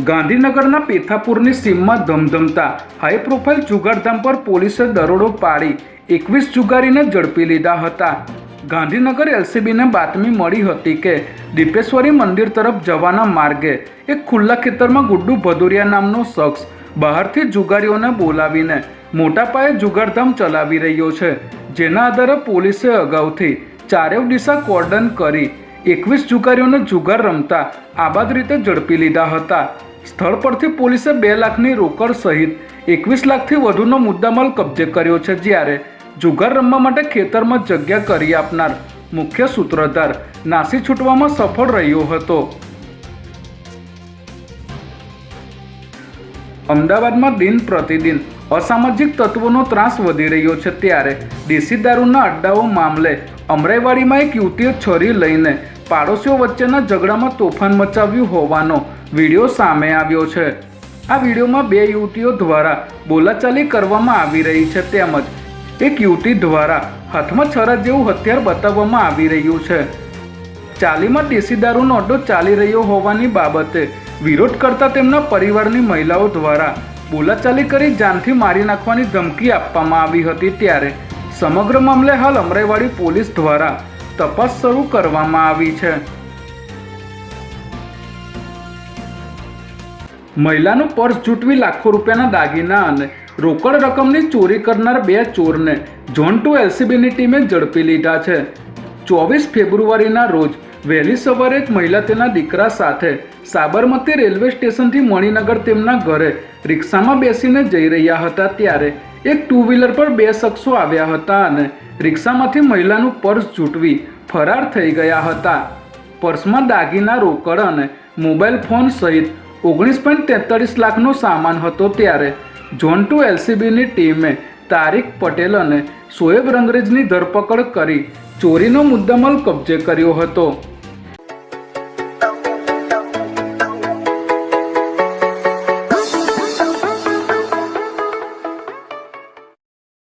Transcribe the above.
ગાંધીનગરના પેથાપુરની સીમમાં ધમધમતા high profile જુગારધામ પર પોલીસે દરોડો પાડી 21 જુગારીને ઝડપી લીધા હતા। ગાંધીનગર એલસીબીને બાતમી મળી હતી કે દીપેશ્વરી મંદિર તરફ જવાના માર્ગે એક ખુલ્લા ખેતરમાં ગુડ્ડુ ભદુરિયા નામનો શખ્સ બહારથી જુગારીઓને બોલાવીને મોટા પાયે જુગારધામ ચલાવી રહ્યો છે, જેના આધારે પોલીસે અગાઉથી ચારેવ દિશા કોર્ડન કરી 21 જુગારીઓને જુગાર રમતા આબાદ રીતે ઝડપી લીધા હતા। સ્થળ પરથી પોલીસે 2 લાખની રોકડ સહિત 21 લાખથી વધુનો મુદ્દામાલ કબજે કર્યો છે, જ્યારે જુગાર રમવા માટે ખેતરમાં જગ્યા કરી આપનાર મુખ્ય સૂત્રધાર નાસી છૂટવામાં સફળ રહ્યો હતો। અમદાવાદમાં દિન પ્રતિદિન અસામાજિક તત્વોનો ત્રાસ વધી રહ્યો છે, ત્યારે દેશી દારૂના અડ્ડાઓ મામલે અમરાઈવાડીમાં એક યુવતીએ છરી લઈને પાડોશીઓ વચ્ચેના ઝઘડામાં તોફાન મચાવ્યું હોવાનો વિડીયો સામે આવ્યો છે। આ વિડીયોમાં 2 યુવતીઓ દ્વારા બોલાચાલી કરવામાં આવી રહી છે, તેમજ એક યુવતી દ્વારા હાથમાં છરા જેવું હથિયાર બતાવવામાં આવી રહ્યું છે। ચાલીમાં દેશી દારૂનો અડ્ડો ચાલી રહ્યો હોવાની બાબતે વિરોધ કરતા તેમના પરિવારની મહિલાઓ દ્વારા બોલાચાલી કરી જાનથી મારી નાખવાની ધમકી આપવામાં આવી હતી, ત્યારે સમગ્ર મામલે હાલ અમરાઈવાડી પોલીસ દ્વારા તપાસ શરૂ કરવામાં આવી છે। મહિલાનું પર્સ જૂંટવી લાખો રૂપિયાના દાગીના અને રોકડ રકમની ચોરી કરનાર 2 ચોરને ઝોન 2 એલસીબીની ટીમે ઝડપી લીધા છે। 24 ફેબ્રુઆરીના રોજ વહેલી સવારે એક મહિલા તેના દીકરા સાથે સાબરમતી રેલવે સ્ટેશનથી મણિનગર તેમના ઘરે રિક્ષામાં બેસીને જઈ રહ્યા હતા, ત્યારે એક 2 વ્હીલર પર 2 શખ્સો આવ્યા હતા અને રિક્ષામાંથી મહિલાનું પર્સ ઝૂંટવી ફરાર થઈ ગયા હતા। પર્સમાં દાગીના, રોકડ અને મોબાઈલ ફોન સહિત 19.43 લાખનો સામાન હતો, ત્યારે ઝોન 2 એલસીબીની ટીમે તારીક પટેલ અને શોએબ રંગરેજની ધરપકડ કરી ચોરીનો મુદ્દામાલ કબજે કર્યો હતો।